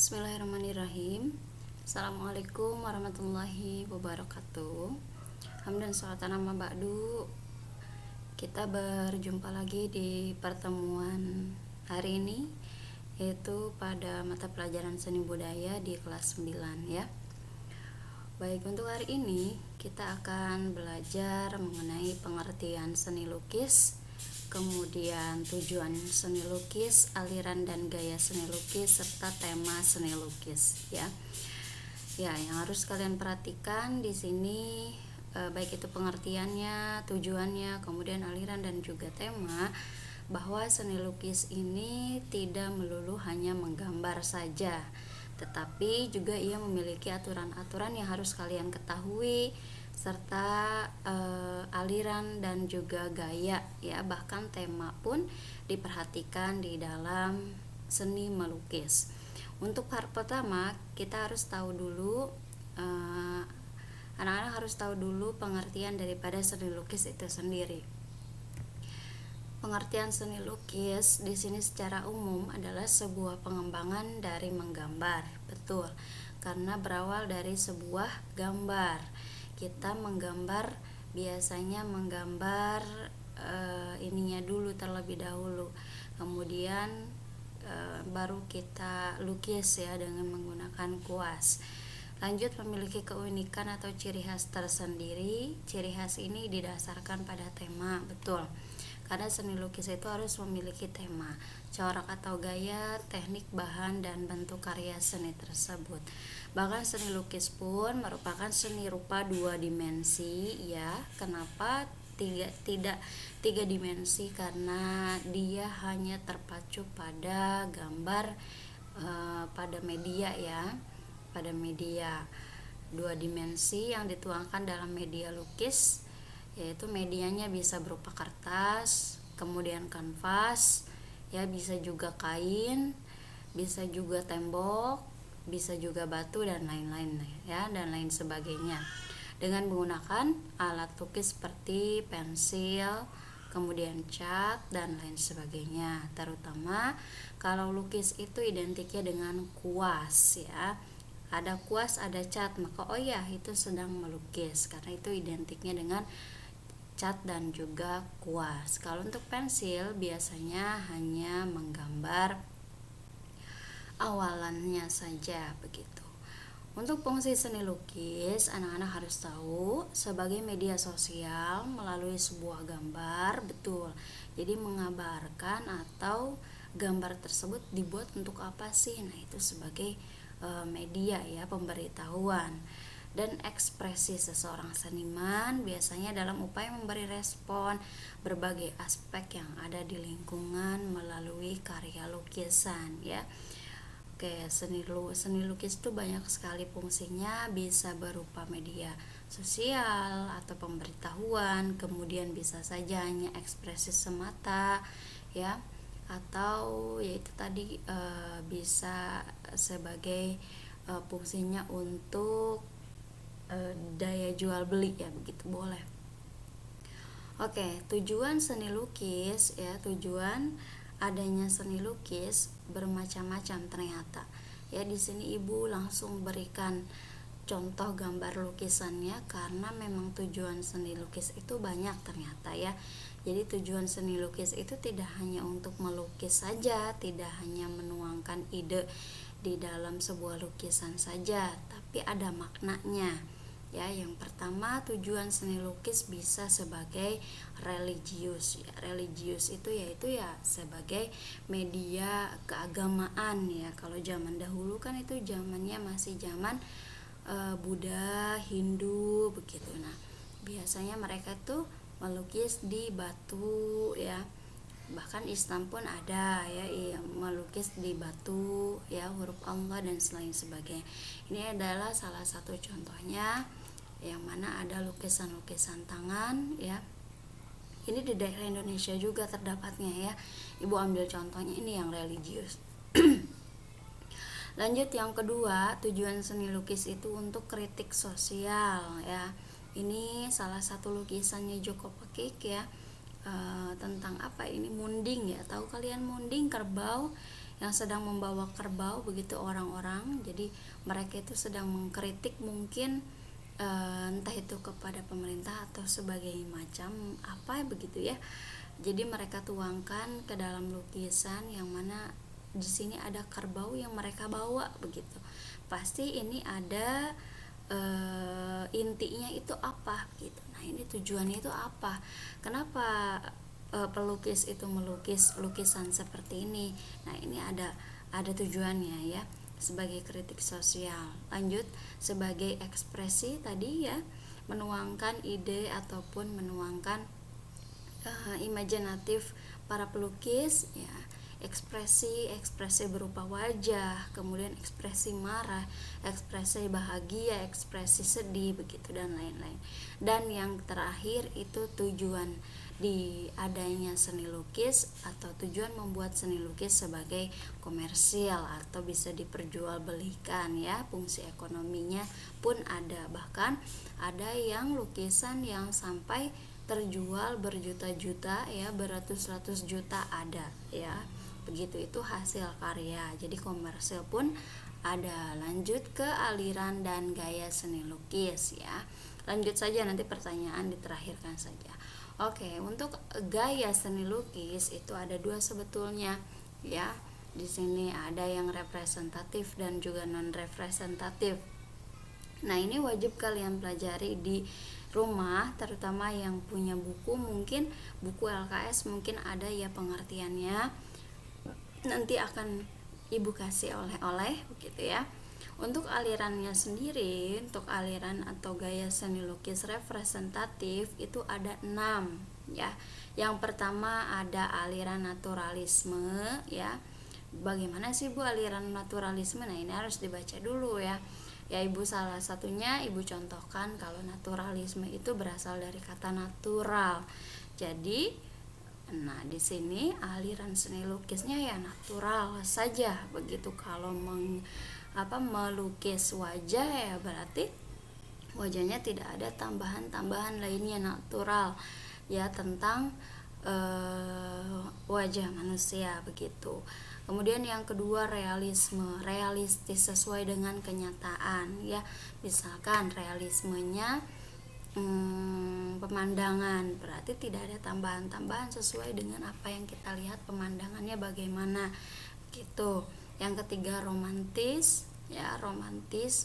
Bismillahirrahmanirrahim. Assalamualaikum warahmatullahi wabarakatuh. Hamdan sholatan amma ba'du. Kita berjumpa lagi di pertemuan hari ini, yaitu pada mata pelajaran seni budaya di kelas 9 ya. Baik, untuk hari ini kita akan belajar mengenai pengertian seni lukis, kemudian tujuan seni lukis, aliran dan gaya seni lukis, serta tema seni lukis ya. Ya, yang harus kalian perhatikan di sini baik itu pengertiannya, tujuannya, kemudian aliran dan juga tema, bahwa seni lukis ini tidak melulu hanya menggambar saja, tetapi juga ia memiliki aturan-aturan yang harus kalian ketahui, serta aliran dan juga gaya ya, bahkan tema pun diperhatikan di dalam seni melukis. Untuk part pertama kita harus tahu dulu anak-anak harus tahu dulu pengertian daripada seni lukis itu sendiri. Pengertian seni lukis di sini secara umum adalah sebuah pengembangan dari menggambar. Betul, karena berawal dari sebuah gambar. Kita menggambar, biasanya menggambar ininya dulu terlebih dahulu, kemudian baru kita lukis ya dengan menggunakan kuas. Lanjut, memiliki keunikan atau ciri khas tersendiri. Ciri khas ini didasarkan pada tema. Betul, karena seni lukis itu harus memiliki tema, corak atau gaya, teknik, bahan, dan bentuk karya seni tersebut. Bahkan seni lukis pun merupakan seni rupa dua dimensi ya. Kenapa tidak tiga dimensi? Karena dia hanya terpacu pada gambar pada media ya, pada media dua dimensi yang dituangkan dalam media lukis, yaitu medianya bisa berupa kertas, kemudian kanvas ya, bisa juga kain, bisa juga tembok, bisa juga batu dan lain-lain ya, dan lain sebagainya, dengan menggunakan alat lukis seperti pensil, kemudian cat dan lain sebagainya. Terutama kalau lukis itu identiknya dengan kuas ya, ada kuas, ada cat, maka oh ya itu sedang melukis, karena itu identiknya dengan cat dan juga kuas. Kalau untuk pensil biasanya hanya menggambar awalannya saja begitu. Untuk fungsi seni lukis, anak-anak harus tahu sebagai media sosial melalui sebuah gambar. Betul, jadi mengabarkan atau gambar tersebut dibuat untuk apa sih? Nah, itu sebagai media ya, pemberitahuan. Dan ekspresi seseorang seniman biasanya dalam upaya memberi respon berbagai aspek yang ada di lingkungan melalui karya lukisan ya. Oke, seni lukis itu banyak sekali fungsinya, bisa berupa media sosial atau pemberitahuan, kemudian bisa saja hanya ekspresi semata ya, atau yaitu tadi bisa sebagai fungsinya untuk daya jual beli ya, begitu boleh. Oke, tujuan seni lukis ya, tujuan adanya seni lukis bermacam-macam ternyata. Ya, di sini Ibu langsung berikan contoh gambar lukisannya karena memang tujuan seni lukis itu banyak ternyata ya. Jadi tujuan seni lukis itu tidak hanya untuk melukis saja, tidak hanya menuangkan ide di dalam sebuah lukisan saja, tapi ada maknanya. Ya, yang pertama, tujuan seni lukis bisa sebagai religius ya. Religius itu yaitu ya sebagai media keagamaan ya. Kalau zaman dahulu kan itu zamannya masih zaman Buddha, Hindu begitu. Nah, biasanya mereka tuh melukis di batu ya. Bahkan Islam pun ada ya, melukis di batu ya, huruf Allah dan selain sebagainya. Ini adalah salah satu contohnya, yang mana ada lukisan-lukisan tangan ya. Ini di daerah Indonesia juga terdapatnya ya. Ibu ambil contohnya ini yang religius. Lanjut, yang kedua, tujuan seni lukis itu untuk kritik sosial ya. Ini salah satu lukisannya Joko Pekik ya, tentang apa ini, munding ya. Tahu kalian munding, kerbau yang sedang membawa kerbau begitu orang-orang. Jadi mereka itu sedang mengkritik mungkin entah itu kepada pemerintah atau sebagai macam apa begitu ya. Jadi mereka tuangkan ke dalam lukisan yang mana di sini ada kerbau yang mereka bawa begitu. Pasti ini ada intinya itu apa gitu. Nah, ini tujuannya itu apa? Kenapa pelukis itu melukis lukisan seperti ini? Nah, ini ada tujuannya ya, sebagai kritik sosial. Lanjut, sebagai ekspresi tadi ya, menuangkan ide ataupun menuangkan imajinatif para pelukis ya, ekspresi berupa wajah, kemudian ekspresi marah, ekspresi bahagia, ekspresi sedih begitu dan lain-lain. Dan yang terakhir itu tujuan di adanya seni lukis atau tujuan membuat seni lukis sebagai komersial atau bisa diperjualbelikan ya, fungsi ekonominya pun ada. Bahkan ada yang lukisan yang sampai terjual berjuta-juta ya, beratus-ratus juta ada ya, begitu. Itu hasil karya, jadi komersil pun ada. Lanjut ke aliran dan gaya seni lukis ya, lanjut saja, nanti pertanyaan diterakhirkan saja. Oke, untuk gaya seni lukis itu ada dua sebetulnya ya. Di sini ada yang representatif dan juga non representatif. Nah, ini wajib kalian pelajari di rumah, terutama yang punya buku, mungkin buku LKS mungkin ada ya pengertiannya, nanti akan ibu kasih oleh-oleh begitu ya. Untuk alirannya sendiri, untuk aliran atau gaya seni lukis representatif itu ada 6 ya. Yang pertama ada aliran naturalisme ya. Bagaimana sih Bu aliran naturalisme? Nah, ini harus dibaca dulu ya. Ya, Ibu salah satunya Ibu contohkan kalau naturalisme itu berasal dari kata natural. Jadi, nah di sini aliran seni lukisnya ya natural saja begitu. Kalau melukis wajah ya berarti wajahnya tidak ada tambahan-tambahan lainnya, natural ya, tentang wajah manusia begitu. Kemudian yang kedua realisme, realistis sesuai dengan kenyataan ya. Misalkan realismenya pemandangan, berarti tidak ada tambahan-tambahan, sesuai dengan apa yang kita lihat pemandangannya bagaimana gitu. Yang ketiga romantis ya, romantis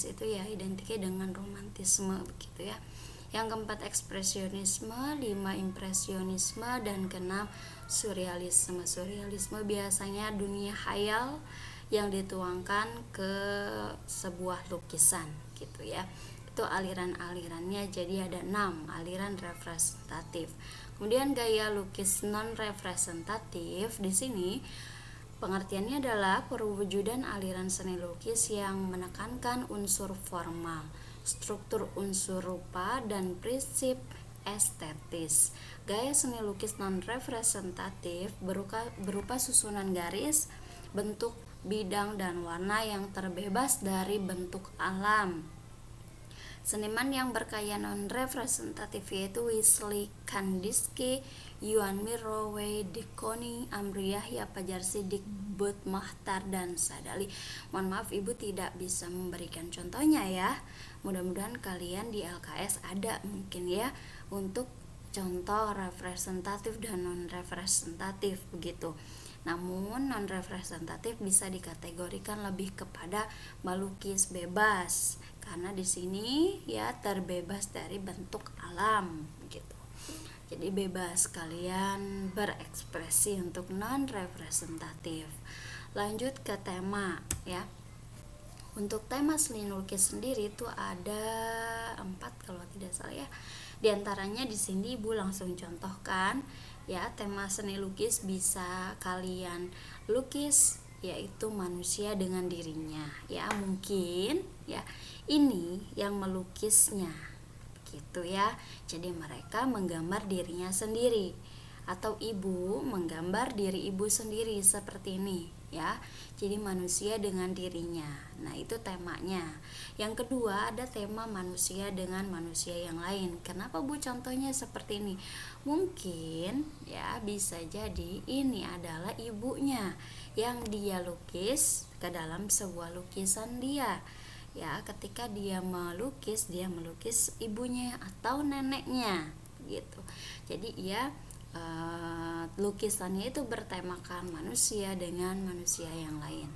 itu ya identiknya dengan romantisme begitu ya. Yang keempat ekspresionisme, 5 impresionisme, dan keenam surrealisme. Surrealisme biasanya dunia khayal yang dituangkan ke sebuah lukisan gitu ya. Itu aliran-alirannya, jadi ada 6 aliran representatif. Kemudian gaya lukis non representatif, di sini pengertiannya adalah perwujudan aliran seni lukis yang menekankan unsur formal, struktur unsur rupa, dan prinsip estetis. Gaya seni lukis non representatif berupa susunan garis, bentuk, bidang, dan warna yang terbebas dari bentuk alam. Seniman yang bergaya non representatif yaitu Wassily Kandinsky, Yuan Miro, Wei Dekoni, Amri Yahya, Fajar Siddiq, Bud Mohtar, dan Sadali. Mohon maaf Ibu tidak bisa memberikan contohnya ya. Mudah-mudahan kalian di LKS ada mungkin ya untuk contoh representatif dan non representatif begitu. Namun non representatif bisa dikategorikan lebih kepada melukis bebas, karena di sini ya terbebas dari bentuk alam gitu. Jadi bebas kalian berekspresi untuk non representatif. Lanjut ke tema ya. Untuk tema seni lukis sendiri itu ada 4 kalau tidak salah ya. Di antaranya di sini Ibu langsung contohkan ya, tema seni lukis bisa kalian lukis yaitu manusia dengan dirinya ya, mungkin ya ini yang melukisnya gitu ya. Jadi mereka menggambar dirinya sendiri atau Ibu menggambar diri Ibu sendiri seperti ini ya. Jadi manusia dengan dirinya. Nah, itu temanya. Yang kedua ada tema manusia dengan manusia yang lain. Kenapa Bu contohnya seperti ini? Mungkin ya bisa jadi ini adalah ibunya yang dia lukis ke dalam sebuah lukisan dia. Ya, ketika dia melukis ibunya atau neneknya gitu. Jadi ia lukisannya itu bertemakan manusia dengan manusia yang lain.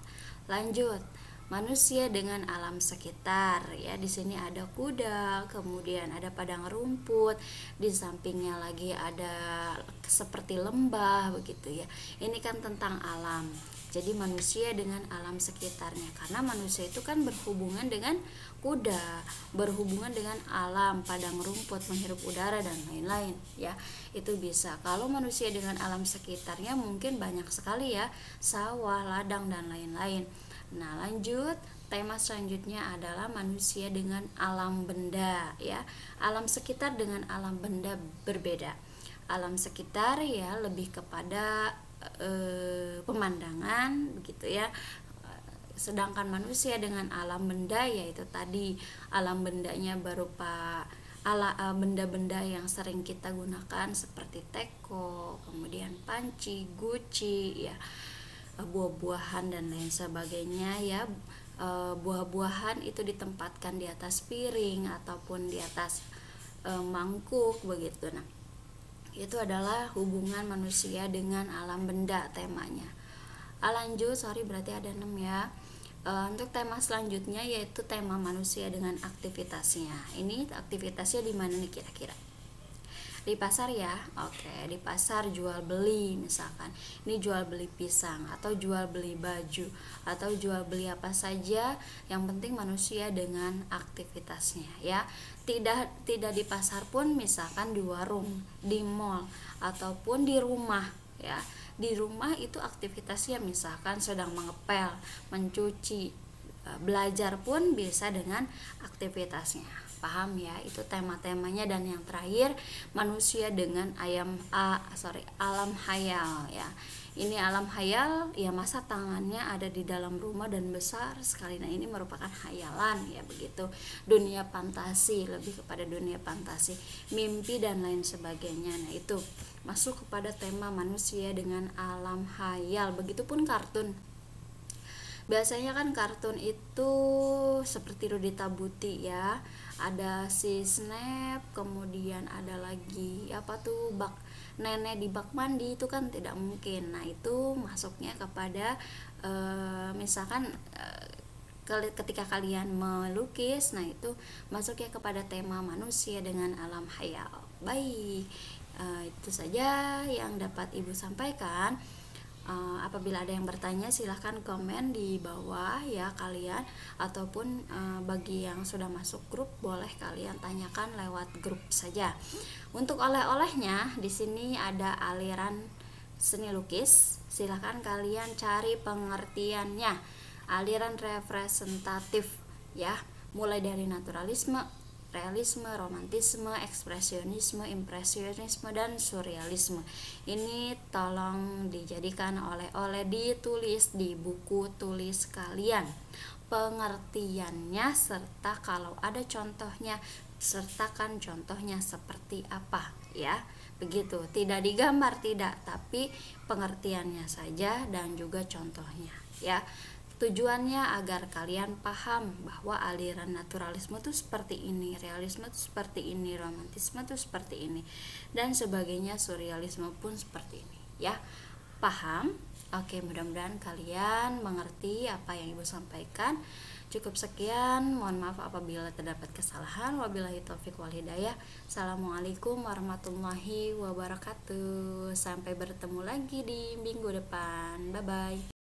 Lanjut, manusia dengan alam sekitar ya. Di sini ada kuda, kemudian ada padang rumput, di sampingnya lagi ada seperti lembah begitu ya. Ini kan tentang alam. Jadi manusia dengan alam sekitarnya, karena manusia itu kan berhubungan dengan kuda, berhubungan dengan alam, padang rumput, menghirup udara dan lain-lain ya. Itu bisa. Kalau manusia dengan alam sekitarnya mungkin banyak sekali ya, sawah, ladang dan lain-lain. Nah, lanjut, tema selanjutnya adalah manusia dengan alam benda ya. Alam sekitar dengan alam benda berbeda. Alam sekitar ya lebih kepada pemandangan begitu ya. Sedangkan manusia dengan alam benda yaitu tadi alam bendanya berupa benda-benda yang sering kita gunakan seperti teko, kemudian panci, guci ya, buah-buahan dan lain sebagainya ya. Buah-buahan itu ditempatkan di atas piring ataupun di atas mangkuk begitu. Nah, itu adalah hubungan manusia dengan alam benda temanya. Lanjut, berarti ada 6 ya. Untuk tema selanjutnya yaitu tema manusia dengan aktivitasnya. Ini aktivitasnya di mana nih kira-kira? Di pasar ya. Oke, di pasar jual beli misalkan. Ini jual beli pisang atau jual beli baju atau jual beli apa saja, yang penting manusia dengan aktivitasnya ya. Tidak di pasar pun, misalkan di warung, di mall ataupun di rumah ya. Di rumah itu aktivitasnya misalkan sedang mengepel, mencuci, belajar pun bisa dengan aktivitasnya. Paham ya? Itu tema-temanya. Dan yang terakhir manusia dengan alam hayal ya. Ini alam hayal ya, masa tangannya ada di dalam rumah dan besar sekali. Nah, ini merupakan hayalan ya begitu. Dunia fantasi, lebih kepada dunia fantasi, mimpi dan lain sebagainya. Nah, itu masuk kepada tema manusia dengan alam hayal. Begitupun kartun. Biasanya kan kartun itu seperti Rudita Buti ya, ada si Snap, kemudian ada lagi apa tuh, nenek di bak mandi, itu kan tidak mungkin. Nah, itu masuknya kepada misalkan ketika kalian melukis, nah itu masuknya kepada tema manusia dengan alam hayal. Baik, itu saja yang dapat Ibu sampaikan. Apabila ada yang bertanya silahkan komen di bawah ya kalian, ataupun bagi yang sudah masuk grup boleh kalian tanyakan lewat grup saja. Untuk oleh-olehnya di sini ada aliran seni lukis, silahkan kalian cari pengertiannya. Aliran representatif ya, mulai dari naturalisme, realisme, romantisme, ekspresionisme, impresionisme, dan surrealisme. Ini tolong dijadikan oleh-oleh, ditulis di buku tulis kalian pengertiannya, serta kalau ada contohnya sertakan contohnya seperti apa ya. Begitu, tidak digambar, tidak, tapi pengertiannya saja dan juga contohnya ya. Tujuannya agar kalian paham bahwa aliran naturalisme itu seperti ini, realisme itu seperti ini, romantisme itu seperti ini, dan sebagainya, surrealisme pun seperti ini ya. Paham? Oke, mudah-mudahan kalian mengerti apa yang Ibu sampaikan. Cukup sekian, mohon maaf apabila terdapat kesalahan. Wabillahi taufik wal hidayah. Assalamualaikum warahmatullahi wabarakatuh. Sampai bertemu lagi di minggu depan. Bye bye.